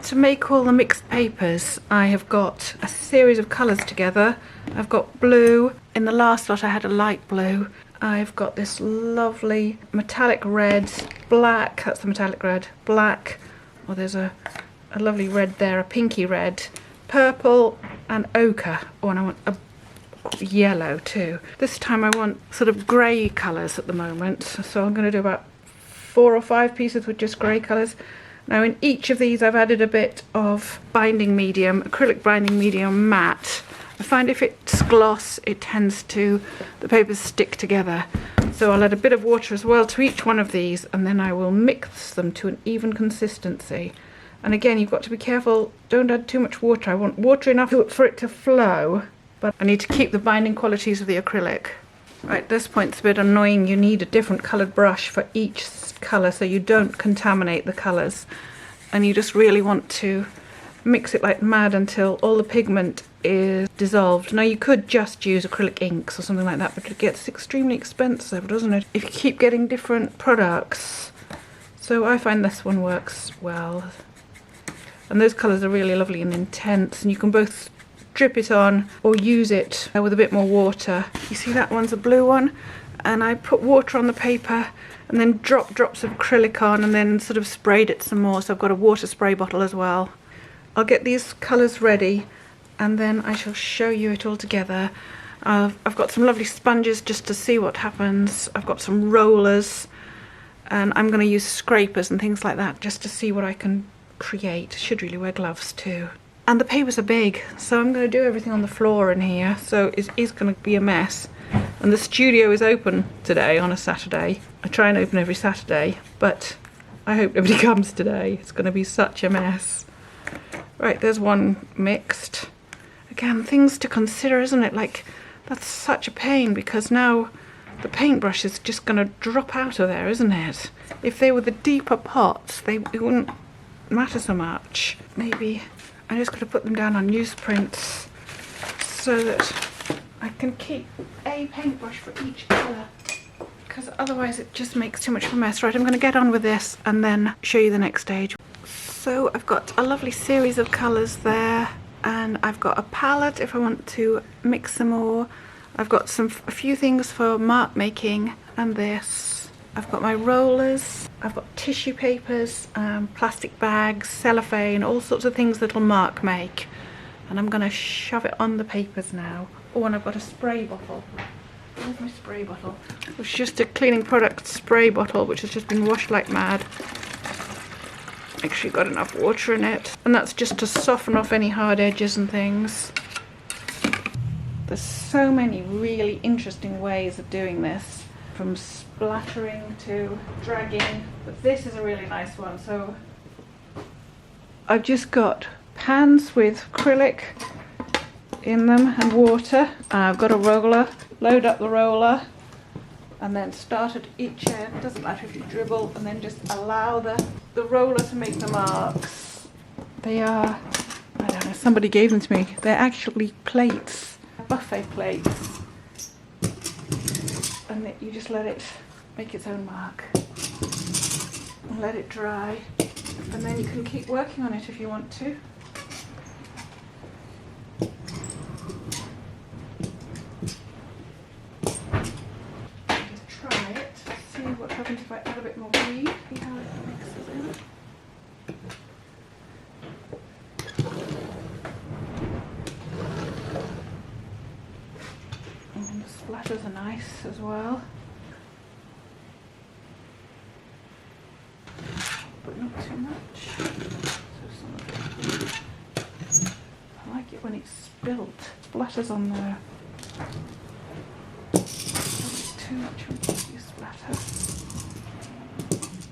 to make all the mixed papers, I have got a series of colours together. I've got blue. In the last lot I had a light blue. I've got this lovely metallic red, black, that's the metallic red, black, oh there's a lovely red there, a pinky red, purple and ochre. Oh, and I want a yellow too. This time I want sort of grey colours at the moment, so I'm going to do about 4 or 5 pieces with just grey colours. Now in each of these I've added a bit of binding medium, acrylic binding medium matte. I find if it's gloss it tends to, the papers stick together. So I'll add a bit of water as well to each one of these, and then I will mix them to an even consistency. And again, you've got to be careful, don't add too much water. I want water enough for it to flow, but I need to keep the binding qualities of the acrylic. Right, at this point it's a bit annoying, you need a different coloured brush for each colour so you don't contaminate the colours. And you just really want to mix it like mad until all the pigment is dissolved. Now you could just use acrylic inks or something like that, but it gets extremely expensive, doesn't it, if you keep getting different products. So I find this one works well. And those colours are really lovely and intense, and you can both drip it on or use it with a bit more water. You see that one's a blue one, and I put water on the paper and then drops of acrylic on and then sort of sprayed it some more, so I've got a water spray bottle as well. I'll get these colours ready and then I shall show you it all together. I've got some lovely sponges just to see what happens. I've got some rollers, and I'm going to use scrapers and things like that just to see what I can create. Should really wear gloves too. And the papers are big, so I'm going to do everything on the floor in here, so it is going to be a mess. And the studio is open today on a Saturday. I try and open every Saturday, but I hope nobody comes today. It's going to be such a mess. Right, there's one mixed. Again, things to consider, isn't it? Like, that's such a pain, because now the paintbrush is just going to drop out of there, isn't it? If they were the deeper pots, it wouldn't matter so much. Maybe I'm just going to put them down on newsprints so that I can keep a paintbrush for each colour, because otherwise it just makes too much of a mess. Right, I'm going to get on with this and then show you the next stage. So I've got a lovely series of colours there, and I've got a palette if I want to mix some more. I've got a few things for mark making, and this. I've got my rollers, I've got tissue papers, plastic bags, cellophane, all sorts of things that'll mark make. And I'm going to shove it on the papers now. Oh, and I've got a spray bottle. Where's my spray bottle? It's just a cleaning product spray bottle which has just been washed like mad. Make sure you've got enough water in it. And that's just to soften off any hard edges and things. There's so many really interesting ways of doing this, from splattering to dragging, but this is a really nice one. So I've just got pans with acrylic in them and water. I've got a roller, load up the roller and then start at each end, doesn't matter if you dribble, and then just allow the roller to make the marks. They are, I don't know, somebody gave them to me. They're actually plates, buffet plates, and you just let it make its own mark and let it dry, and then you can keep working on it if you want to. Just try it, see what happens if I add a bit more weed, see how it mixes in. And the splatters are nice as well. But not too much. So some of it. I like it when it's spilt. Splatters on there. Too much when you splatter.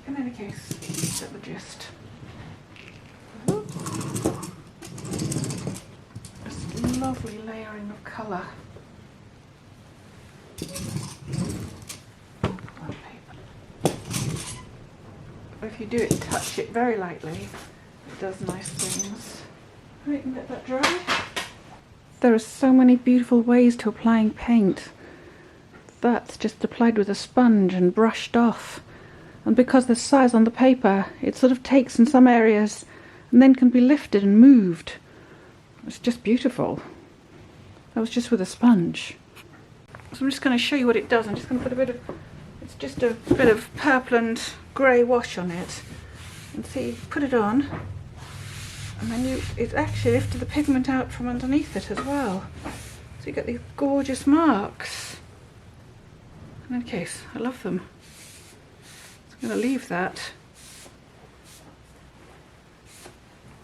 In any case, you get the gist. Just lovely layering of colour. If you do it, touch it very lightly, it does nice things. Right, and let that dry. There are so many beautiful ways to applying paint. That's just applied with a sponge and brushed off. And because there's size on the paper, it sort of takes in some areas and then can be lifted and moved. It's just beautiful. That was just with a sponge. So I'm just going to show you what it does. I'm just going to put it's just a bit of purple and grey wash on it. And see, put it on, and then it actually lifted the pigment out from underneath it as well. So you get these gorgeous marks. In any case, I love them. So I'm going to leave that.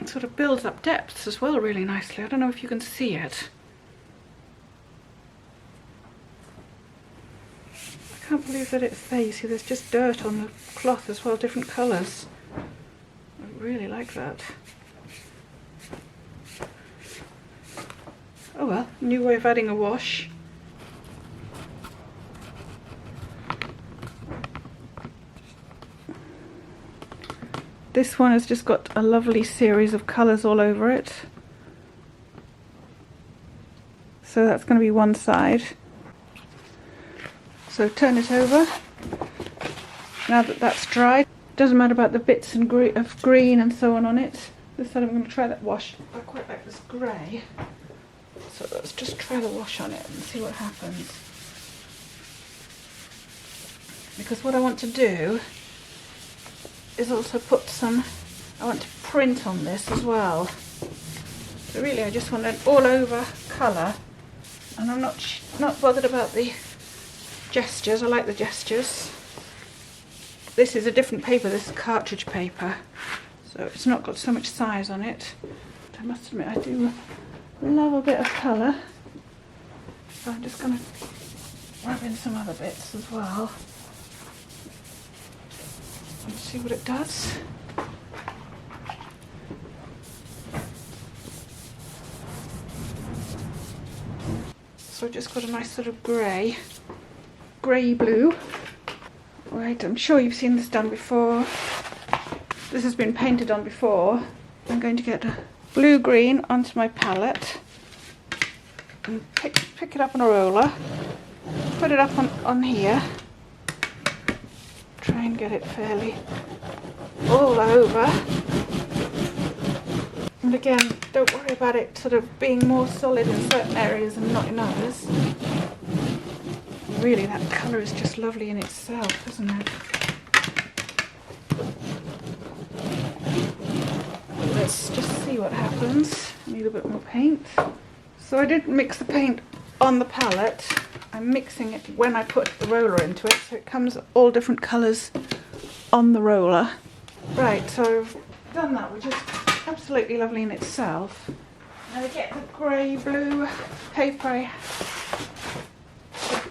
It sort of builds up depths as well really nicely. I don't know if you can see it. I can't believe that it's there. You see there's just dirt on the cloth as well, different colours. I really like that. Oh well, new way of adding a wash. This one has just got a lovely series of colours all over it. So that's going to be one side. So turn it over. Now that that's dried, doesn't matter about the bits of green and so on it. This side I'm going to try that wash. I quite like this grey. So let's just try the wash on it and see what happens. Because what I want to do is also put some, I want to print on this as well. So really I just want an all over colour, and I'm not bothered about the gestures. I like the gestures. This is a different paper, this is cartridge paper, so it's not got so much size on it. But I must admit I do love a bit of colour, so I'm just going to rub in some other bits as well. Let's see what it does. So I've just got a nice sort of grey blue. Right, I'm sure you've seen this done before. This has been painted on before. I'm going to get a blue-green onto my palette and pick it up on a roller, put it up on here. Try and get it fairly all over. And again, don't worry about it sort of being more solid in certain areas and not in others. Really, that colour is just lovely in itself, isn't it? Let's just see what happens. I need a bit more paint. So I didn't mix the paint on the palette. I'm mixing it when I put the roller into it, so it comes all different colours on the roller. Right, so I've done that, which is absolutely lovely in itself. Now I get the grey-blue paper I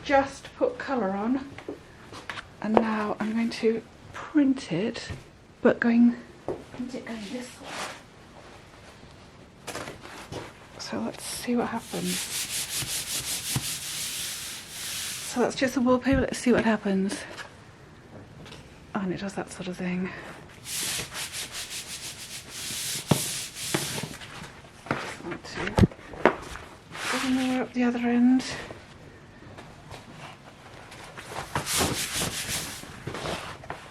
just put colour on, and now I'm going to print it, but print it going this way. So let's see what happens. So that's just the wallpaper, let's see what happens. Oh, and it does that sort of thing. Just want to go more up the other end.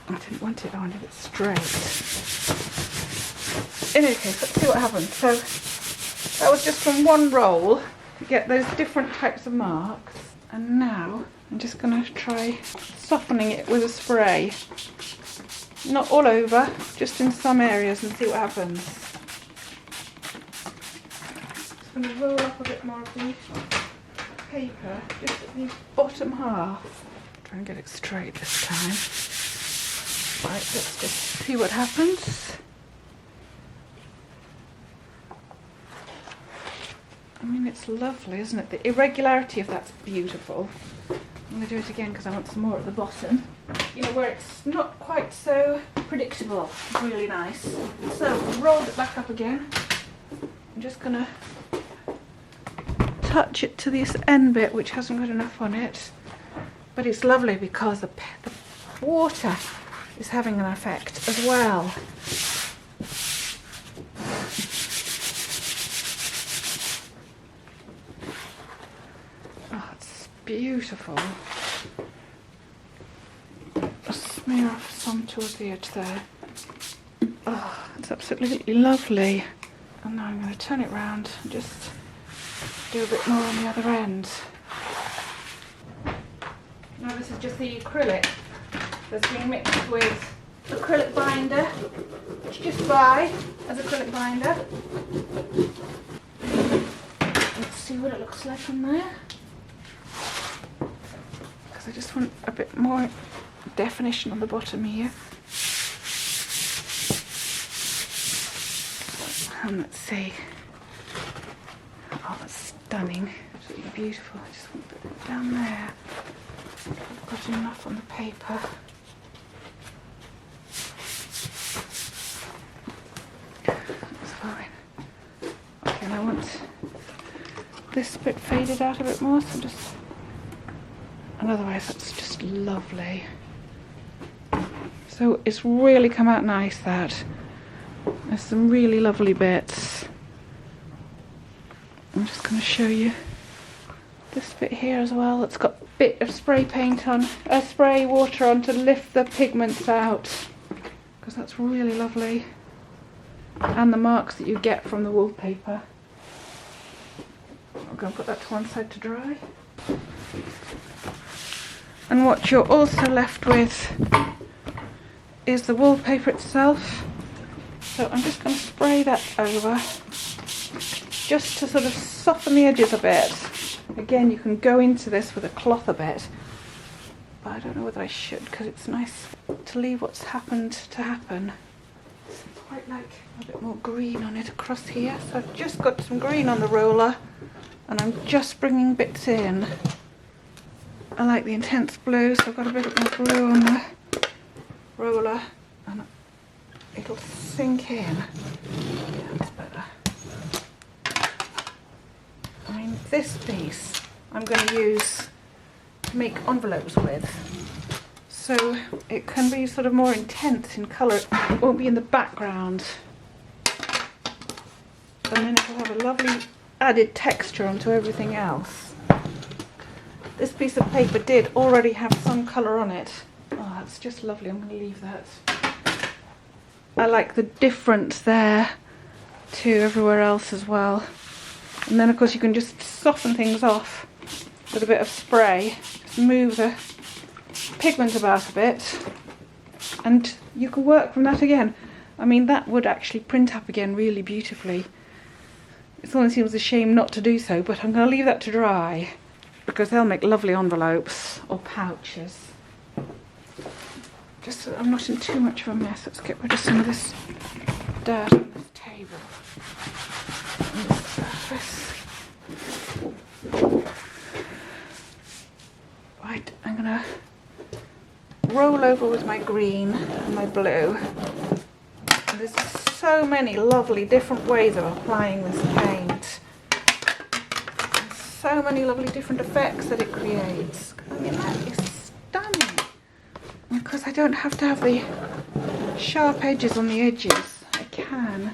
I didn't want it, I wanted it straight. In any case, let's see what happens. So that was just from one roll to get those different types of marks. And now I'm just going to try softening it with a spray. Not all over, just in some areas, and see what happens. Just going to roll up a bit more of the paper, just at the bottom half. Try and get it straight this time. Right, let's just see what happens. I mean, it's lovely, isn't it? The irregularity of that's beautiful. I'm going to do it again because I want some more at the bottom. You know, where it's not quite so predictable. It's really nice. So, roll it back up again. I'm just going to touch it to this end bit, which hasn't got enough on it. But it's lovely because the water is having an effect as well. Beautiful. I'll smear off some towards the edge there. Oh, it's absolutely lovely. And now I'm going to turn it round and just do a bit more on the other end. Now this is just the acrylic that's been mixed with acrylic binder, which you just buy as acrylic binder. Let's see what it looks like on there. Because I just want a bit more definition on the bottom here. And let's see. Oh, that's stunning. Absolutely beautiful. I just want to put it down there. I've got enough on the paper. That's fine. Okay, and I want this bit faded out a bit more, so just... And otherwise that's just lovely. So it's really come out nice, that. There's some really lovely bits. I'm just going to show you this bit here as well. It's got a bit of spray paint on, spray water on to lift the pigments out, because that's really lovely. And the marks that you get from the wallpaper. I'm going to put that to one side to dry. And what you're also left with is the wallpaper itself. So I'm just going to spray that over, just to sort of soften the edges a bit. Again, you can go into this with a cloth a bit, but I don't know whether I should, because it's nice to leave what's happened to happen. I quite like a bit more green on it across here, so I've just got some green on the roller, and I'm just bringing bits in. I like the intense blue, so I've got a bit more blue on the roller, and it'll sink in. Yeah, that's better. I mean, this piece I'm going to use to make envelopes with, so it can be sort of more intense in colour. It won't be in the background, and then it'll have a lovely added texture onto everything else. This piece of paper did already have some colour on it. Oh, that's just lovely. I'm going to leave that. I like the difference there to everywhere else as well. And then of course you can just soften things off with a bit of spray. Just move the pigment about a bit, and you can work from that again. I mean, that would actually print up again really beautifully. It only seems a shame not to do so, but I'm going to leave that to dry, because they'll make lovely envelopes or pouches. Just so I'm not in too much of a mess, let's get rid of some of this dirt on this table. On this surface. Right, I'm going to roll over with my green and my blue. And there's so many lovely different ways of applying this paint. And so many lovely different effects that it creates. I mean, that is stunning. Because I don't have to have the sharp edges on the edges, I can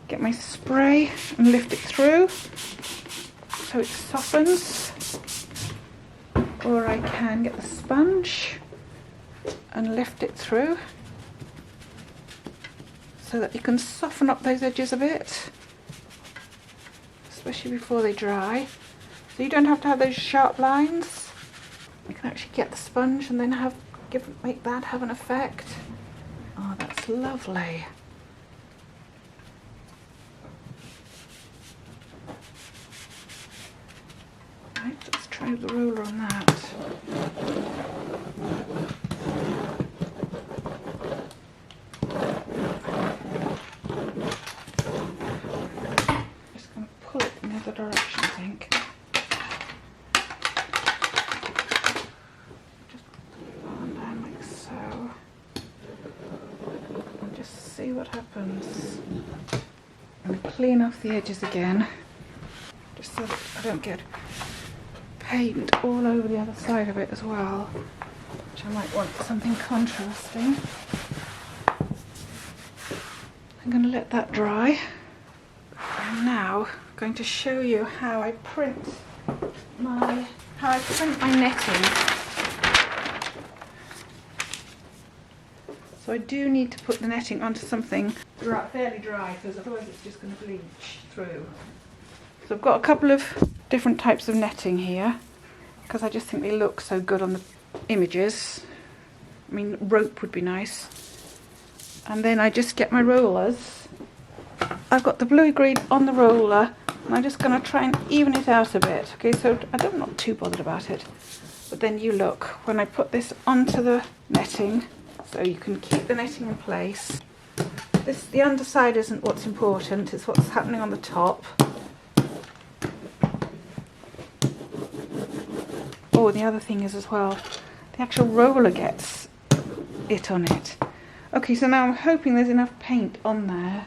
get my spray and lift it through so it softens, or I can get the sponge and lift it through so that you can soften up those edges a bit, especially before they dry, so you don't have to have those sharp lines. You can actually get the sponge and then make that have an effect. Oh, that's lovely. Right, let's try the roller on that. Just going to pull it in the other direction, I think. See what happens. I'm going to clean off the edges again, just so that I don't get paint all over the other side of it as well, which I might want something contrasting. I'm going to let that dry. I'm now going to show you how I print my netting. So I do need to put the netting onto something fairly dry, because otherwise it's just going to bleach through. So I've got a couple of different types of netting here, because I just think they look so good on the images. I mean, rope would be nice. And then I just get my rollers. I've got the blue-green on the roller, and I'm just going to try and even it out a bit. Okay, so I'm not too bothered about it. But then you look, when I put this onto the netting, so you can keep the netting in place. The underside isn't what's important, it's what's happening on the top. Oh, the other thing is as well, the actual roller gets it on it. Okay, so now I'm hoping there's enough paint on there.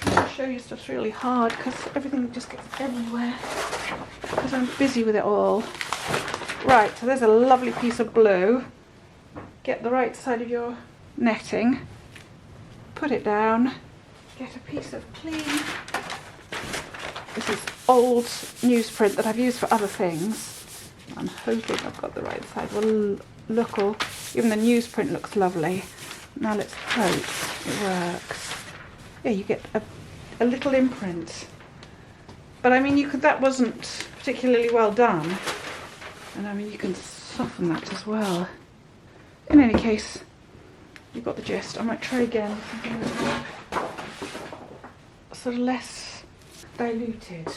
I'm trying to show you stuff's really hard because everything just gets everywhere because I'm busy with it all. Right, so there's a lovely piece of blue. Get the right side of your netting, put it down, get a piece of clean, this is old newsprint that I've used for other things. I'm hoping I've got the right side. Well, look, even the newsprint looks lovely. Now let's hope it works. Yeah, you get a little imprint. But I mean, that wasn't particularly well done. And I mean, you can soften that as well. In any case, you've got the gist. I might try again with something sort of less diluted.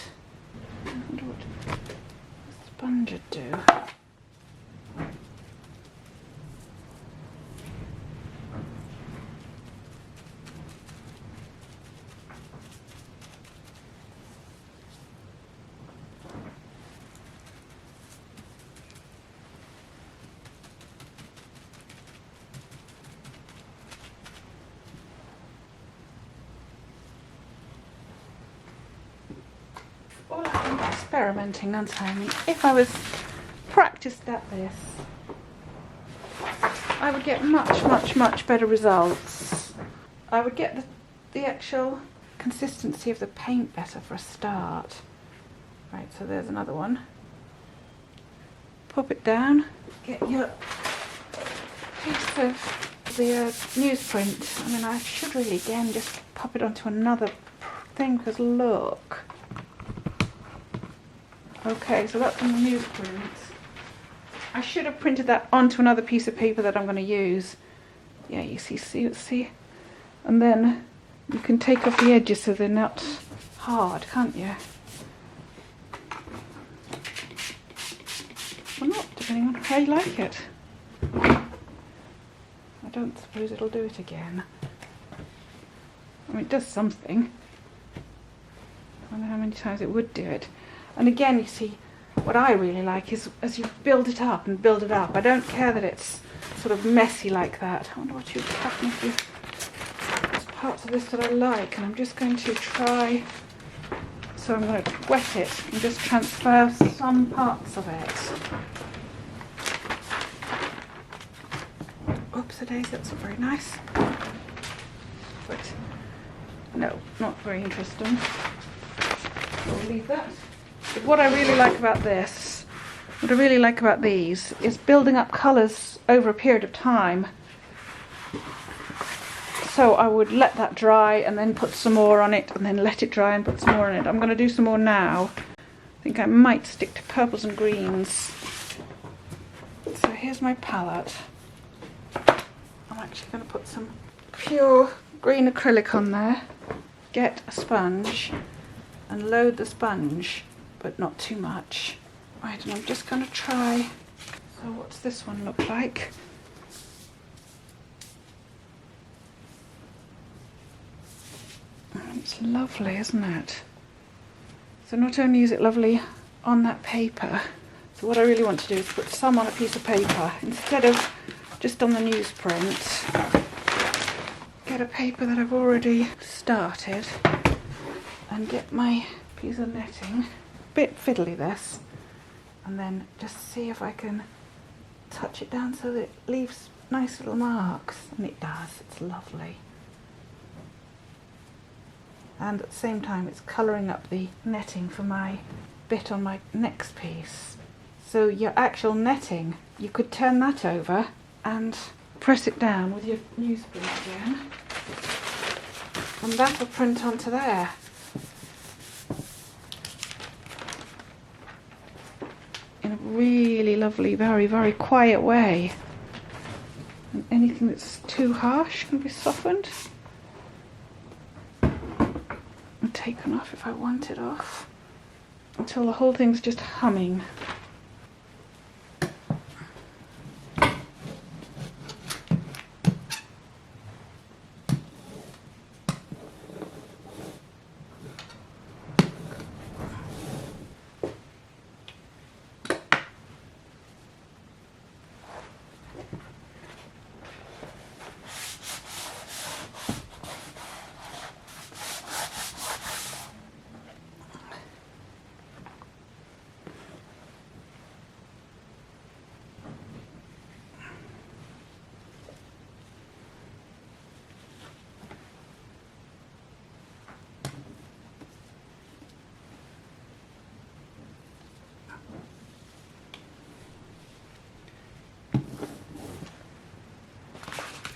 I wonder what a sponge would do. All I'm experimenting, aren't I? I mean, if I was practiced at this, I would get much better results. I would get the actual consistency of the paint better for a start. Right, so there's another one. Pop it down, get your piece of the newsprint. I mean, I should really again just pop it onto another thing, because look. Okay, so that's on the newsprint. I should have printed that onto another piece of paper that I'm going to use. Yeah, you see, and then you can take off the edges so they're not hard, can't you? Well, not depending on how you like it. I don't suppose it'll do it again. I mean, it does something. I wonder how many times it would do it. And again, you see, what I really like is as you build it up and build it up. I don't care that it's sort of messy like that. I wonder what you'd happen if you... There's parts of this that I like, and I'm just going to try... So I'm going to wet it and just transfer some parts of it. Oops-a-daisy, that's not very nice. But no, not very interesting. We'll leave that. But what I really like about this, what I really like about these, is building up colours over a period of time. So I would let that dry and then put some more on it, and then let it dry and put some more on it. I'm going to do some more now. I think I might stick to purples and greens. So here's my palette. I'm actually going to put some pure green acrylic on there. Get a sponge and load the sponge, but not too much. Right, and I'm just going to try. So what's this one look like? It's lovely, isn't it? So not only is it lovely on that paper, so what I really want to do is put some on a piece of paper instead of just on the newsprint. Get a paper that I've already started and get my piece of netting. Bit fiddly this, and then just see if I can touch it down so that it leaves nice little marks, and it does. It's lovely. And at the same time it's colouring up the netting for my bit on my next piece. So your actual netting, you could turn that over and press it down with your newsprint again, and that'll print onto there. In a really lovely, very, very quiet way. And anything that's too harsh can be softened and taken off if I want it off, until the whole thing's just humming.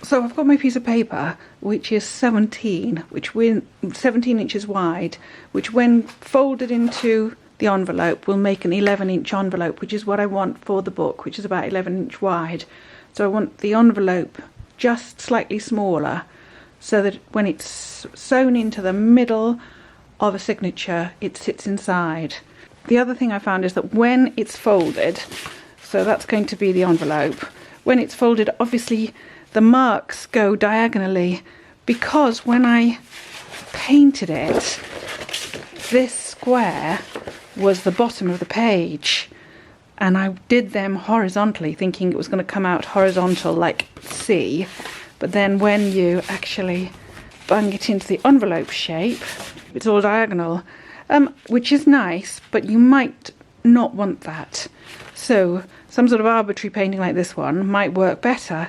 So I've got my piece of paper, which is 17 inches wide, which when folded into the envelope will make an 11-inch envelope, which is what I want for the book, which is about 11-inch wide. So I want the envelope just slightly smaller, so that when it's sewn into the middle of a signature, it sits inside. The other thing I found is that when it's folded, so that's going to be the envelope, when it's folded, obviously the marks go diagonally, because when I painted it, this square was the bottom of the page, and I did them horizontally, thinking it was going to come out horizontal like C, but then when you actually bung it into the envelope shape, it's all diagonal, which is nice, but you might not want that. So some sort of arbitrary painting like this one might work better.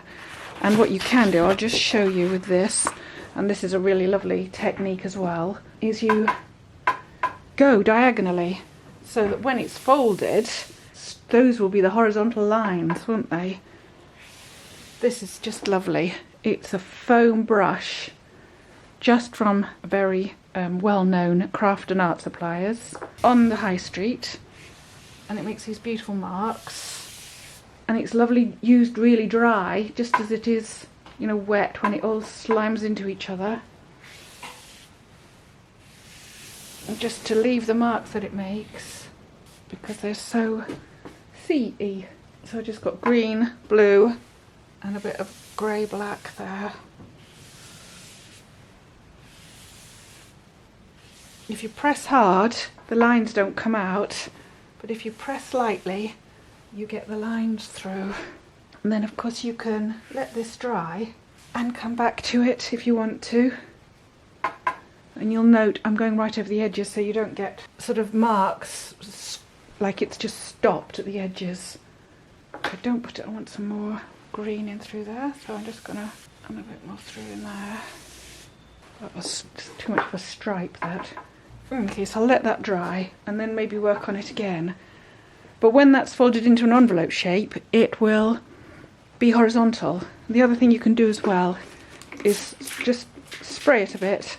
And what you can do, I'll just show you with this, and this is a really lovely technique as well, is you go diagonally, so that when it's folded, those will be the horizontal lines, won't they? This is just lovely. It's a foam brush, just from very well-known craft and art suppliers on the high street, and it makes these beautiful marks. And it's lovely used really dry, just as it is, you know, wet, when it all slimes into each other. And just to leave the marks that it makes, because they're so sea-y. So I just got green, blue, and a bit of grey-black there. If you press hard, the lines don't come out, but if you press lightly, you get the lines through. And then of course you can let this dry and come back to it if you want to. And you'll note I'm going right over the edges, so you don't get sort of marks like it's just stopped at the edges. I don't put it, I want some more green in through there, so I'm just gonna add a bit more through in there. That was too much of a stripe, that. Okay, so I'll let that dry and then maybe work on it again. But when that's folded into an envelope shape, it will be horizontal. The other thing you can do as well is just spray it a bit,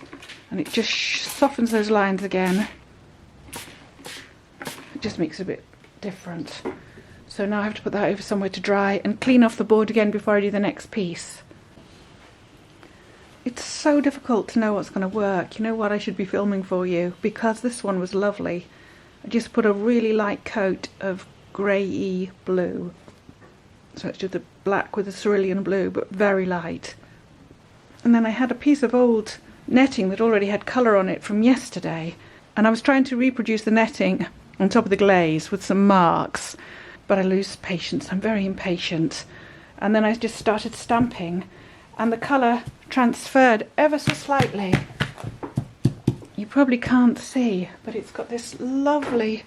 and it just softens those lines again. It just makes it a bit different. So now I have to put that over somewhere to dry and clean off the board again before I do the next piece. It's so difficult to know what's going to work. You know what I should be filming for you, because this one was lovely. I just put a really light coat of grey-y blue. So it's just a black with a cerulean blue, but very light. And then I had a piece of old netting that already had colour on it from yesterday. And I was trying to reproduce the netting on top of the glaze with some marks. But I lose patience. I'm very impatient. And then I just started stamping. And the colour transferred ever so slightly. You probably can't see, but it's got this lovely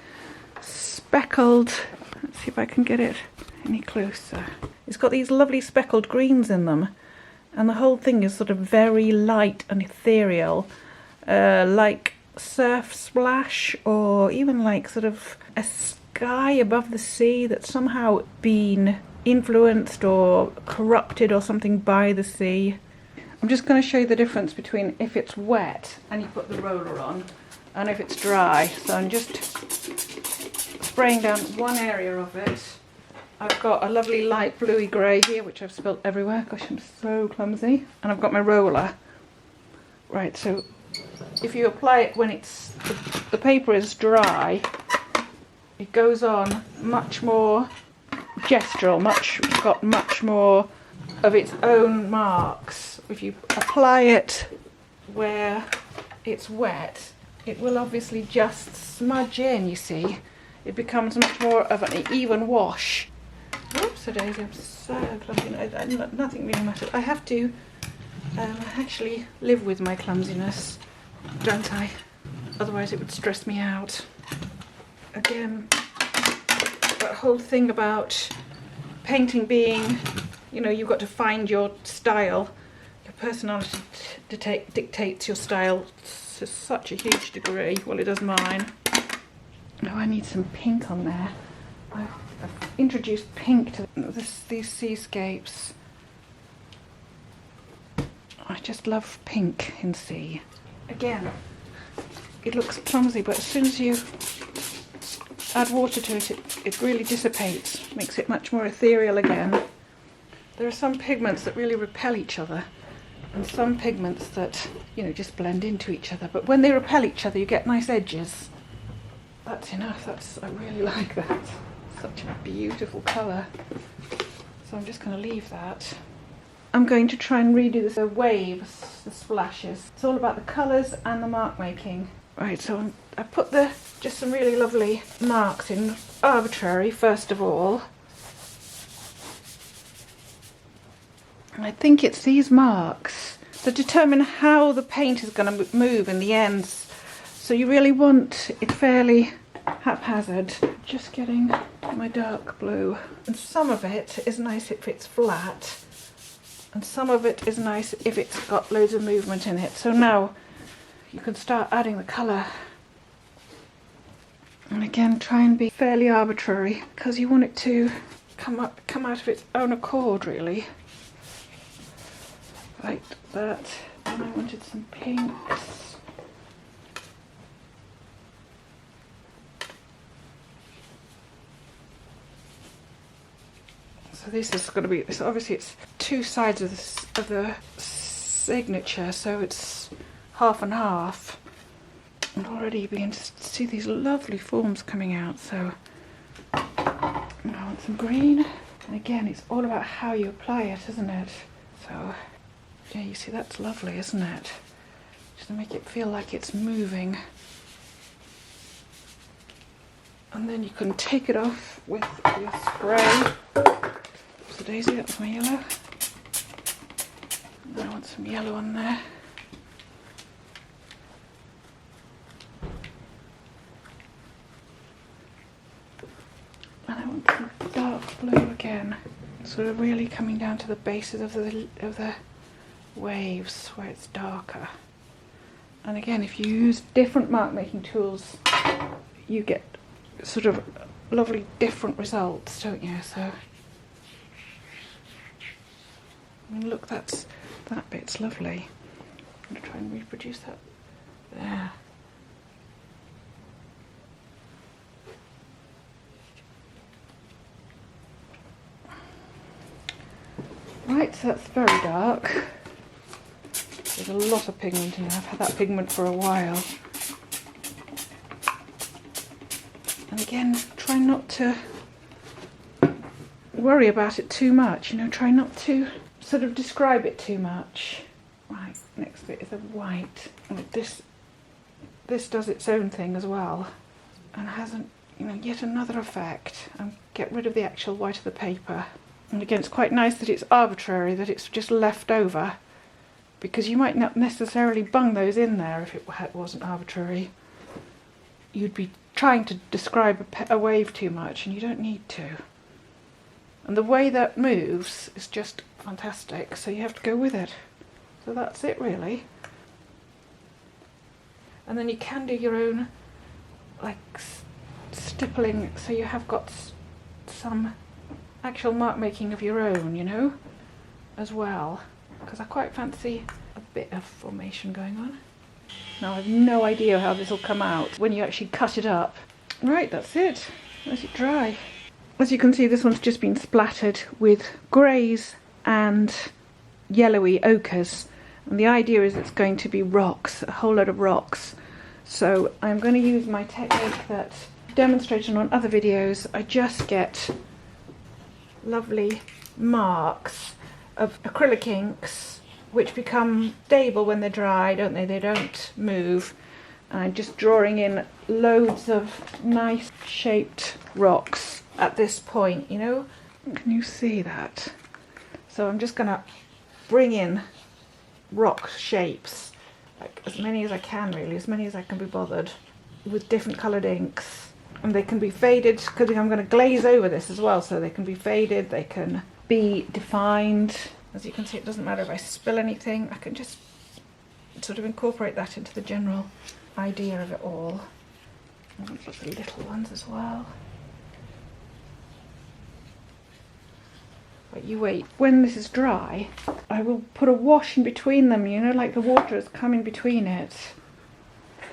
speckled, let's see if I can get it any closer. It's got these lovely speckled greens in them, and the whole thing is sort of very light and ethereal, like surf splash, or even like sort of a sky above the sea that's somehow been influenced or corrupted or something by the sea. I'm just going to show you the difference between if it's wet and you put the roller on and if it's dry. So I'm just spraying down one area of it. I've got a lovely light bluey grey here, which I've spilt everywhere. Gosh, I'm so clumsy. And I've got my roller. Right, so if you apply it when the paper is dry, it goes on much more gestural, it's got much more of its own marks. If you apply it where it's wet, it will obviously just smudge in, you see. It becomes much more of an even wash. Oops, Daisy, I'm so clumsy. Nothing really matters. I have to actually live with my clumsiness, don't I? Otherwise it would stress me out. Again, that whole thing about painting being, you know, you've got to find your style. Your personality dictates your style to such a huge degree. Well, it does mine. Oh, I need some pink on there. I've introduced pink to these seascapes. I just love pink in sea. Again, it looks clumsy, but as soon as you add water to it, it really dissipates, makes it much more ethereal again. There are some pigments that really repel each other, and some pigments that, you know, just blend into each other. But when they repel each other, you get nice edges. That's enough. I really like that. Such a beautiful colour. So I'm just going to leave that. I'm going to try and redo the waves, the splashes. It's all about the colours and the mark making. Right, so I put just some really lovely marks in arbitrary first of all. And I think it's these marks that determine how the paint is going to move in the ends. So you really want it fairly haphazard. Just getting my dark blue. And some of it is nice if it's flat. And some of it is nice if it's got loads of movement in it. So now you can start adding the colour. And again, try and be fairly arbitrary because you want it to come out of its own accord, really. Like that. And I wanted some pinks. So this is going to be, so obviously it's two sides of the signature, so it's half and half. And already you begin to see these lovely forms coming out. So I want some green. And again, it's all about how you apply it, isn't it? So yeah, you see that's lovely, isn't it? Just to make it feel like it's moving. And then you can take it off with your spray. So Daisy, that's my yellow. And I want some yellow on there. And I want some dark blue again. Sort of really coming down to the bases of the waves where it's darker. And again, if you use different mark making tools, you get sort of lovely different results, don't you? So I mean, look, that bit's lovely. I'm going to try and reproduce that there. Right, so that's very dark. There's a lot of pigment in there. I've had that pigment for a while. And again, try not to worry about it too much, you know, try not to sort of describe it too much. Right, next bit is a white. And this does its own thing as well and has yet another effect. And get rid of the actual white of the paper. And again, it's quite nice that it's arbitrary, that it's just left over, because you might not necessarily bung those in there if it wasn't arbitrary. You'd be trying to describe a wave too much, and you don't need to. And the way that moves is just fantastic, so you have to go with it. So that's it, really. And then you can do your own, like, stippling, so you have got some actual mark making of your own, you know, as well, because I quite fancy a bit of formation going on. Now I've no idea how this will come out when you actually cut it up. Right, that's it. Let it dry. As you can see, this one's just been splattered with greys and yellowy ochres, and the idea is it's going to be rocks, a whole load of rocks. So I'm going to use my technique that I've demonstrated on other videos. I just get lovely marks of acrylic inks which become stable when they're dry, don't they? They don't move. And I'm just drawing in loads of nice shaped rocks at this point, you know? Can you see that? So I'm just gonna bring in rock shapes, like as many as I can really, as many as I can be bothered, with different coloured inks. And they can be faded, because I'm going to glaze over this as well, so they can be faded, they can be defined. As you can see, it doesn't matter if I spill anything, I can just sort of incorporate that into the general idea of it all. I'm going to put the little ones as well. But you wait, when this is dry, I will put a wash in between them, you know, like the water is coming between it.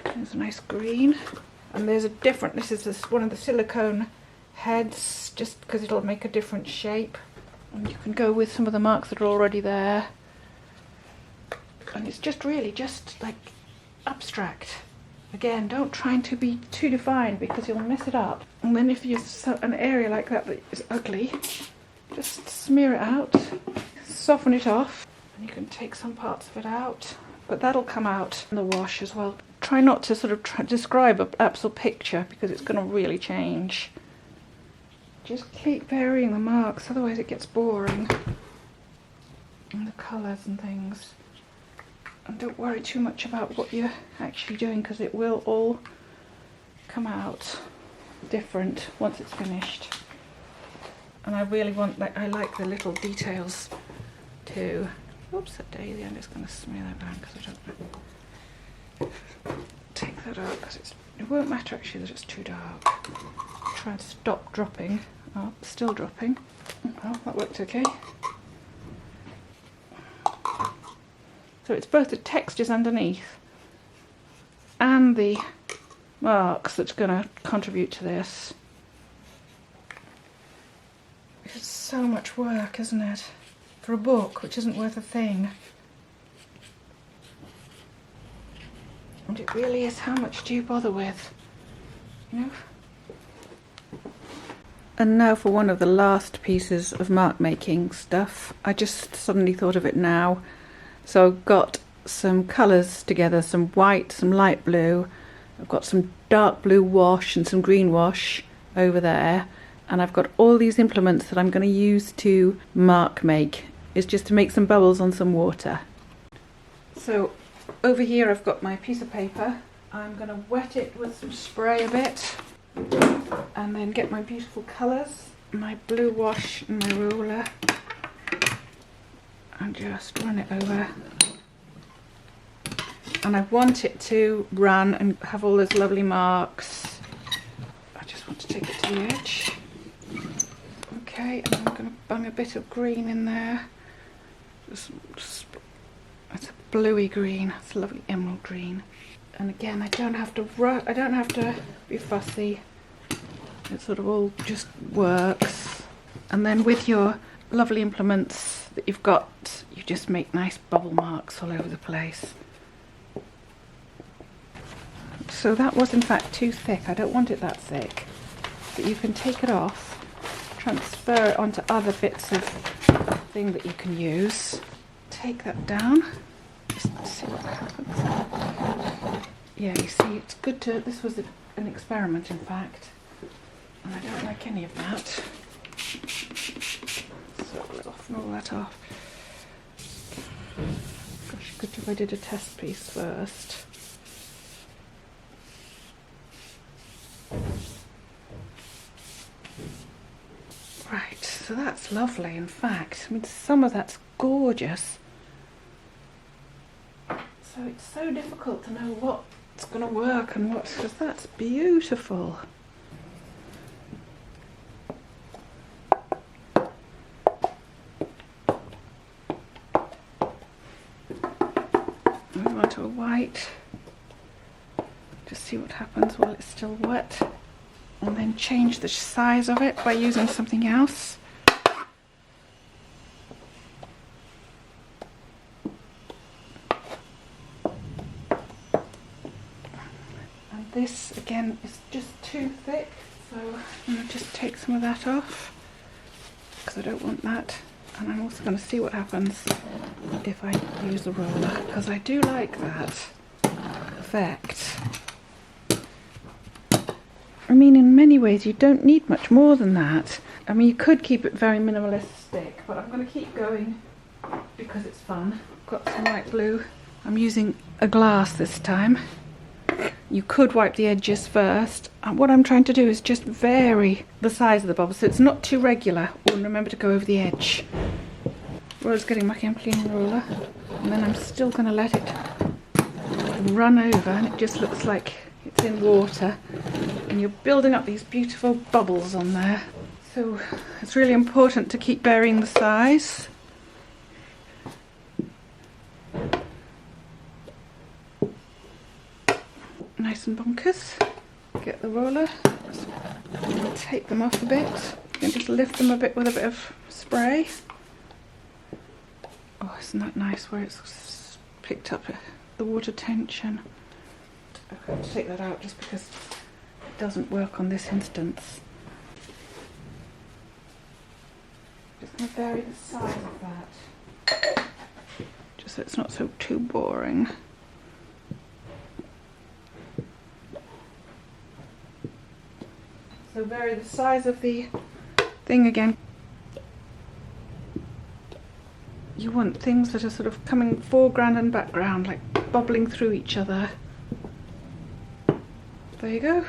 There's a nice green. And there's a different, this is one of the silicone heads, just because it'll make a different shape. And you can go with some of the marks that are already there. And it's just really just like abstract. Again, don't try to be too defined because you'll mess it up. And then if you have an area like that that is ugly, just smear it out, soften it off, and you can take some parts of it out. But that'll come out in the wash as well. Try not to sort of describe an absolute picture because it's going to really change. Just keep varying the marks, otherwise it gets boring. And the colours and things. And don't worry too much about what you're actually doing because it will all come out different once it's finished. And I really want, like, I like the little details too. Oops, a daisy, I'm just going to smear that down because I don't know. Take that out because it won't matter actually that it's too dark. Try and stop dropping. Oh, still dropping. Oh, that worked okay. So it's both the textures underneath and the marks that's going to contribute to this. It's so much work, isn't it? For a book which isn't worth a thing. And it really is, how much do you bother with? You know? And now for one of the last pieces of mark making stuff. I just suddenly thought of it now. So I've got some colours together, some white, some light blue. I've got some dark blue wash and some green wash over there. And I've got all these implements that I'm going to use to mark make. It's just to make some bubbles on some water. So over here I've got my piece of paper. I'm going to wet it with some spray a bit and then get my beautiful colours, my blue wash and my ruler, and just run it over. And I want it to run and have all those lovely marks. I just want to take it to the edge. Okay, and I'm going to bung a bit of green in there. It's a bluey green. It's a lovely emerald green. And again, I don't have to be fussy. It sort of all just works. And then with your lovely implements that you've got, you just make nice bubble marks all over the place. So that was in fact too thick. I don't want it that thick. But you can take it off, transfer it onto other bits of thing that you can use. Take that down. Just see what happens. Yeah, you see, it's good to, this was an experiment in fact, and I don't like any of that. So we'll soften all that off. Gosh, good if I did a test piece first. Right, so that's lovely in fact. I mean, some of that's gorgeous. So it's so difficult to know what's going to work and what, because that's beautiful. white. Just see what happens while it's still wet. And then change the size of it by using something else. And this again is just too thick, so I'm going to just take some of that off because I don't want that. And I'm also going to see what happens if I use a roller, because I do like that effect. I mean, in many ways you don't need much more than that. I mean, you could keep it very minimalistic, but I'm going to keep going because it's fun. Got some light blue. I'm using a glass this time. You could wipe the edges first. And what I'm trying to do is just vary the size of the bubble so it's not too regular. And remember to go over the edge. Rolla's getting mucky, I'm cleaning the roller. And then I'm still going to let it run over, and it just looks like it's in water. And you're building up these beautiful bubbles on there. So it's really important to keep varying the size. Nice and bonkers. Get the roller, and take them off a bit, and just lift them a bit with a bit of spray. Oh, isn't that nice where it's picked up the water tension? I have to take that out just because it doesn't work on this instance. Just going to vary the size of that, just so it's not so too boring. So vary the size of the thing again. You want things that are sort of coming foreground and background, like bubbling through each other. There you go.